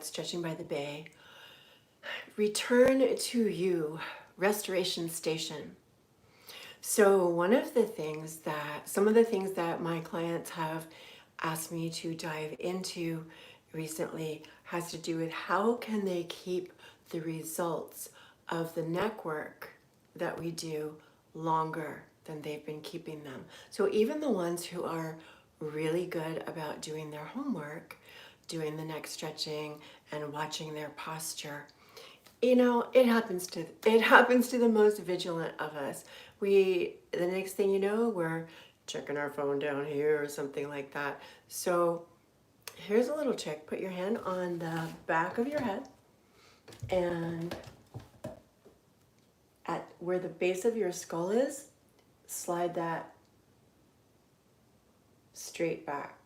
at Stretching by the Bay. Return to you, restoration station. So some of the things that my clients have asked me to dive into recently has to do with how can they keep the results of the neck work that we do longer than they've been keeping them. So even the ones who are really good about doing their homework, doing the neck stretching and watching their posture, you know, it happens to the most vigilant of us. The next thing you know, we're checking our phone down here or something like that. So here's a little trick. Put your hand on the back of your head, and at where the base of your skull is, slide that straight back.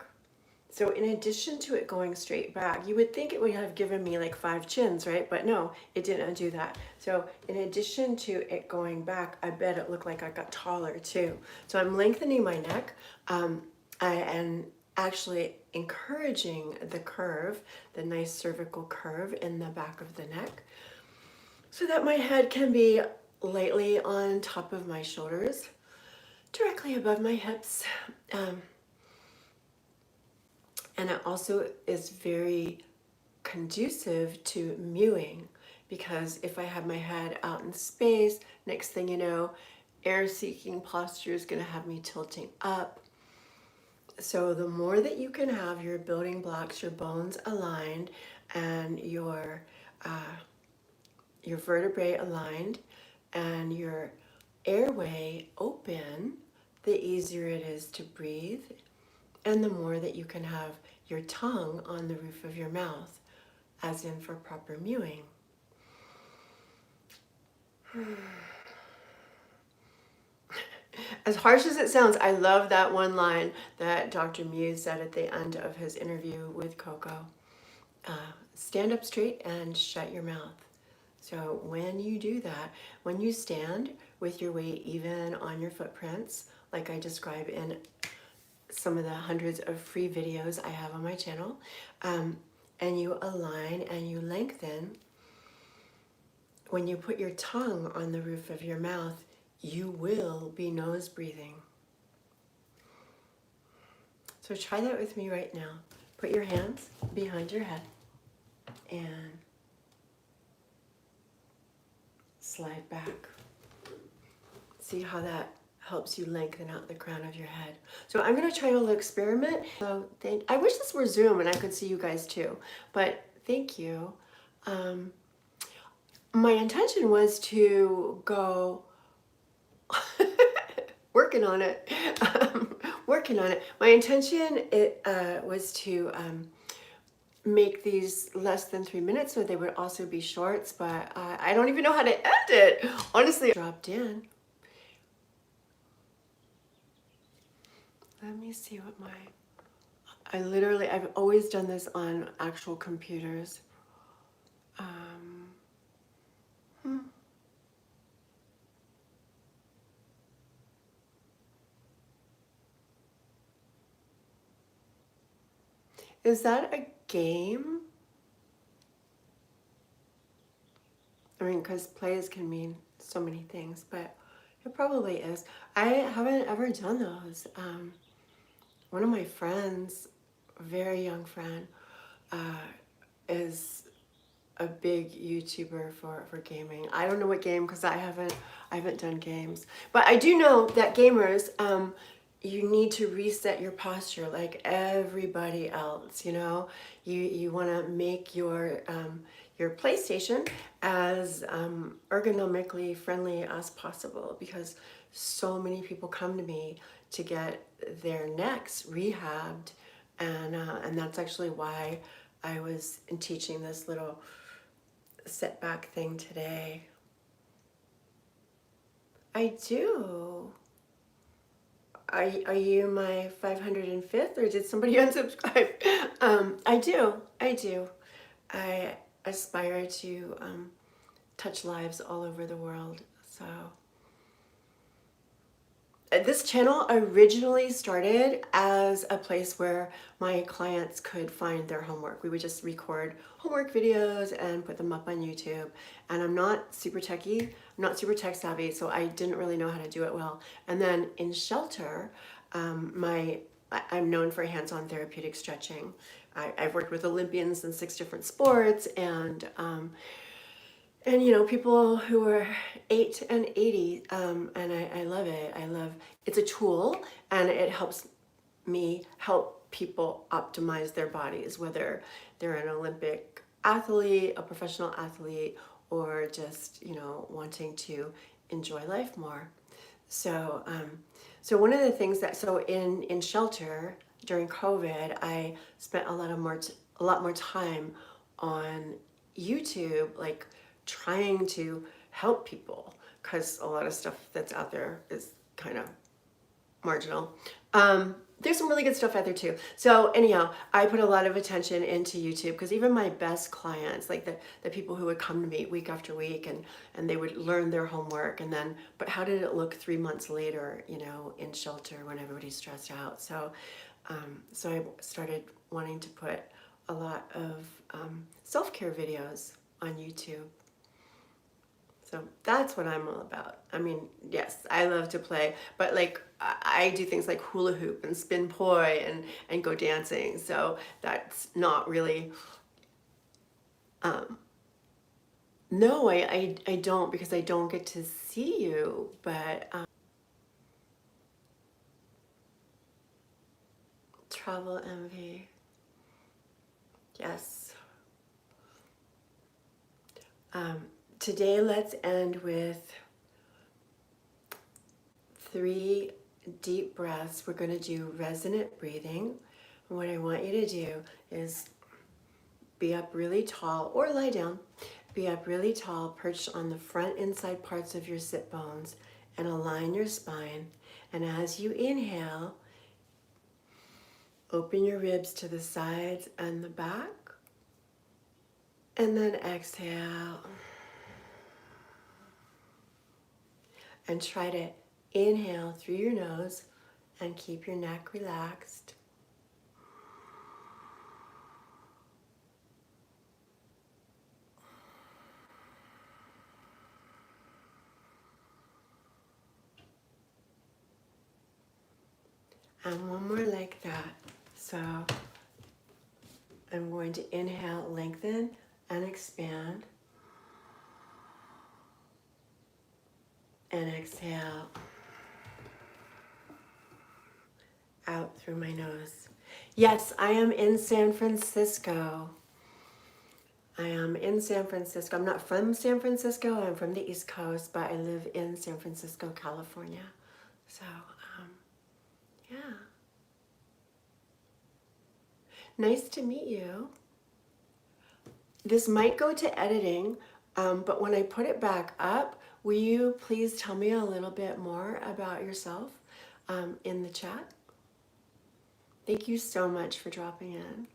So in addition to it going straight back, you would think it would have given me like 5 chins, right? But no, it didn't do that. So in addition to it going back, I bet it looked like I got taller too. So I'm lengthening my neck and actually encouraging the curve, the nice cervical curve in the back of the neck, so that my head can be lightly on top of my shoulders, directly above my hips. And it also is very conducive to mewing, because if I have my head out in space, next thing you know, air-seeking posture is going to have me tilting up. So the more that you can have your building blocks, your bones aligned, and your vertebrae aligned, and your airway open, the easier it is to breathe, and the more that you can have your tongue on the roof of your mouth, as in for proper mewing. As harsh as it sounds, I love that one line that Dr. Mew said at the end of his interview with Coco. Stand up straight and shut your mouth. So when you do that, when you stand with your weight even on your footprints, like I describe in some of the hundreds of free videos I have on my channel, and you align and you lengthen, when you put your tongue on the roof of your mouth, you will be nose breathing. So try that with me right now. Put your hands behind your head and slide back. See how that helps you lengthen out the crown of your head. So I'm going to try a little experiment. So I wish this were Zoom and I could see you guys too, but thank you. My intention was to go working on it. My intention was to make these less than 3 minutes, so they would also be shorts, but I don't even know how to end it. Honestly, dropped in. Let me see what I've always done this on actual computers. Is that a game? I mean, because plays can mean so many things, but it probably is. I haven't ever done those. One of my friends, a very young friend, is a big YouTuber for gaming. I don't know what game, because I haven't done games. But I do know that gamers, you need to reset your posture like everybody else, you know? You want to make your PlayStation as ergonomically friendly as possible, because so many people come to me to get their necks rehabbed, and that's actually why I was teaching this little setback thing today. I do. Are you my 505th, or did somebody unsubscribe? I do. I aspire to touch lives all over the world. So this channel originally started as a place where my clients could find their homework. We would just record homework videos and put them up on YouTube. And I'm not super techie, I'm not super tech savvy, so I didn't really know how to do it well. And then in shelter, I'm known for hands-on therapeutic stretching. I've worked with Olympians in 6 different sports, and you know, people who are 8 and 80, and I love it. I love it's a tool, and it helps me help people optimize their bodies, whether they're an Olympic athlete, a professional athlete, or just, you know, wanting to enjoy life more. So, so one of the things that in shelter during COVID, I spent a lot more time on YouTube, like trying to help people, because a lot of stuff that's out there is kind of marginal. There's some really good stuff out there too. So anyhow, I put a lot of attention into YouTube, because even my best clients, like the people who would come to me week after week, and they would learn their homework, and then, but how did it look 3 months later, you know, in shelter when everybody's stressed out? So, so I started wanting to put a lot of self-care videos on YouTube. So that's what I'm all about. I mean, yes, I love to play, but like I do things like hula hoop and spin poi and go dancing. So that's not really, no, I don't, because I don't get to see you, but travel envy, yes. Today, let's end with 3 deep breaths. We're going to do resonant breathing. And what I want you to do is be up really tall, or lie down. Be up really tall, perched on the front inside parts of your sit bones, and align your spine. And as you inhale, open your ribs to the sides and the back. And then exhale. And try to inhale through your nose and keep your neck relaxed. And one more like that. So I'm going to inhale, lengthen, and expand. And exhale out through my nose. Yes, I am in San Francisco. I am in San Francisco. I'm not from San Francisco. I'm from the East Coast, but I live in San Francisco, California. So, yeah. Nice to meet you. This might go to editing, but when I put it back up, will you please tell me a little bit more about yourself in the chat? Thank you so much for dropping in.